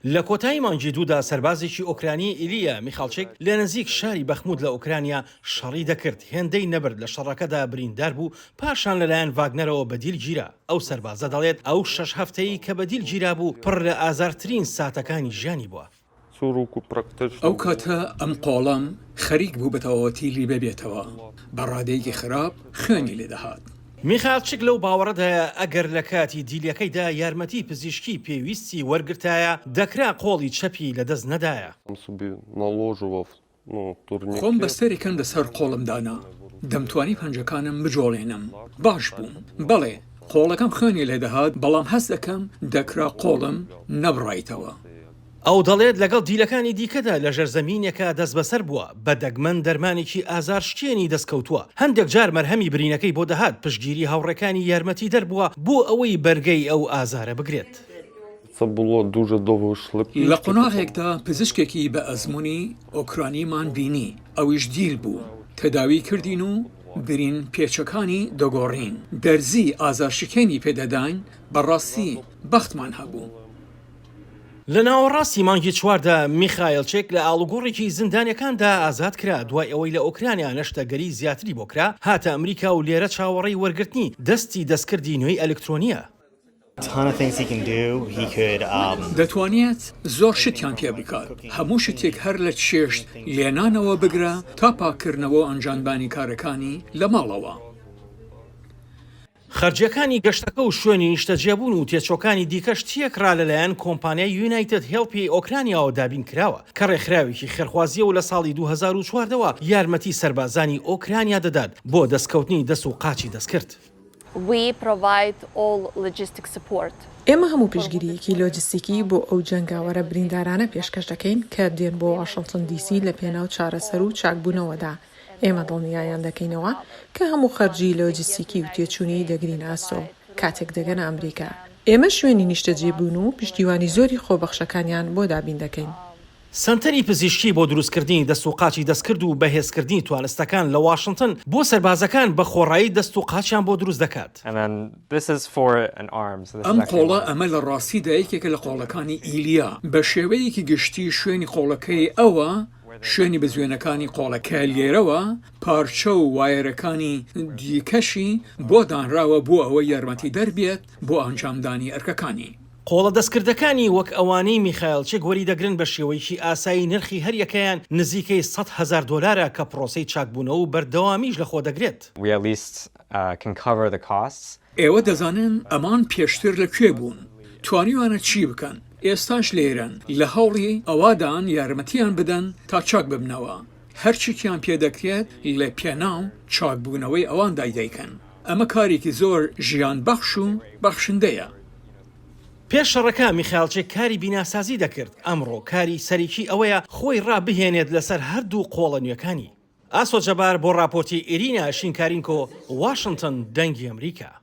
لە کۆتایی مانگی دوودا سەربازێکی ئۆکرانی ئیلیا میخالچێک لە نزیک شاری بەخمود لە ئۆکرانیا شەڕی دەکرد هێندەی نەبرد لە شەڕەکەدا بریندار بوو پاشان لەلایەن ڤاگنەرەوە بەدیل گیرا ئەو سەربازە دەڵێت ئەو 6 هەفتەی کە بەدیل گیرا بوو پڕ لە ئازارترین ساتەکانی ژیانی بووە. ئەو کاتە ئەم قۆڵەم خەریک بوو بە تەواوەتی ببێتەوە بە ڕادەیەکی خراپ خوێنی لێدەهات. میخالچێک لەو باوەڕەدایە ئەگەر لە کاتی دیلەکەیدا یارمەتی پزیشکی پێویستی وەرگرتایە دەکرا قۆڵی چەپی لەدەست نەدایە. خۆم بەستەرێکم لەسەر قۆڵمدانا دەمتوانی پەنجەکانم بجۆڵێنم باش بووم بەڵێ قۆڵەکەم خوێنی لێدەهات بەڵام هەست دەکەم دەکرا قۆڵم نەبڕایتەوە. ئەو دەڵێت لەگەڵ دیلەکانی دیکەدا لە ژەرزەمینێکە دەست بەسەر بووە بە دەگمەن دەرمانێکی ئازار شتێنی دەستکەوتووە هەندێک جار مەرهەمی برینەکەی بۆ دەهات پشتگیری هاوڕەکانی یارمەتی دەربووە بۆ ئەوەی بەرگەی ئەو ئازارە بگرێت. لە قۆناغێکدا پزیشکێکی بە ئەزمموی ئۆکرانیمان بینی ئەویش دیل بوو تەداوی کردین و برین پێچەکانی دەگۆڕین دەرزی ئازارشکێنی پێدەداین بەڕاستی بەختمان هەبوو. لە ناوەڕاستی مانگی چواردا میخایلچێک لە ئاڵوگۆڕێکی زیندانیەکاندا ئازاد کرا دوای ئەوەی لە ئۆکرانیا نەشتەگەری زیاتری بۆ کرا هاتە ئەمریکا و لێرە چاوەڕێی وەرگرتنی دەستی دەستکردی نوێی ئەلکترۆنیە. دەتوانێت زۆر شتیان پێ بکات هەموو شتێک هەر لە چێشت لێنانەوە بگرە تا پاکردنەوە ئەنجامبانی کارەکانی لە ماڵەوە. خەرجیەکانی گەشتەکە و شوێنی نیشتەجێبوون و تێچۆکانی دیکەش تێکرا لەلایەن کۆمپانیای یونایتد هێڵپی ئۆکرانیاەوە دابین کراوە کە ڕێکخراوێکی خێرخوازیەوە لە ساڵی 2014ەوە یارمەتی سەربازانی ئۆکرانیا دەدات بۆ دەستکەوتنی دەست و قاچی دەستکرد. ئێمە هەموو پشگیریەکی لۆجستیکی بۆ ئەو جەنگاوەرە بریندارانە پێشکەش دەکەین کە دێن بۆ واشنگتن دیسی لە پێناو چارەسەر و چاکبوونەوەدا. ئێمە دڵنیایان دەکەینەوە کە هەموو خەرجی لۆجستیکی و تێچوونی دەگرین ئاستۆ کاتێک دەگەن ئەمریکا. ئێمە شوێنی نیشتەجێبوون و پشتیوانی زۆری خۆبەخشەکانیان بۆ دابین دەکەین. سنتەری پزیشکی بۆ دروستکردنی دەست و قاچی دەستکرد و بەهێزکردنی توانستەکان لە واشنگتن بۆ سەربازەکان بە خۆڕایی دەست و قاچیان بۆ دروست دەکات. ئەم قۆڵە ئەمە لە ڕاستیدا یەکێکە لە قۆڵەکانی ئیلیا بە شێوەیەکی گشتی شوێنی قۆڵەکەی ئەوە شوێنی بزوێنەکانی قۆڵەکە لێرەوە پارچە و وایەرەکانی دیکەشی بۆ دانراوە بۆ ئەوە یارمەتی دەربێت بۆ ئەنجامدانی ئەرکەکانی. قۆڵە دەستکردەکانی وەک ئەوانەی میخایلچێک وەری دەگرن بە شێوەیەکی ئاسایی نرخی هەریەکەیان نزیکەی $100,000 کە پرۆسەی چاکبوونەوە و بەردەوامیش لە خۆ دەگرێت. ئێوە دەزانن ئەمان پێشتر لەکوێ بوون توانیوانە چی بکەن ئێستاش لێرن لە هەوڵی ئەوادان یارمەتیان بدەن تا چاک ببنەوە هەرچیان پێدەکرێت لە پێناو چاکبوونەوەی ئەوان دایدەیکەن ئەمە کارێکی زۆر ژیان بەخش و بەخشندەیە. پێش شەڕەکە میخایلچێک کاری بیناسازی دەکرد ئەمڕۆ کاری سەرێکی ئەوەیە خۆی ڕابهێنێت لەسەر هەردوو قۆڵە نوێەکانی. ئاسۆ جەبار بۆ راپۆرتی ئێرینا شینکارینکۆ واشنگتن دەنگی ئەمریکا.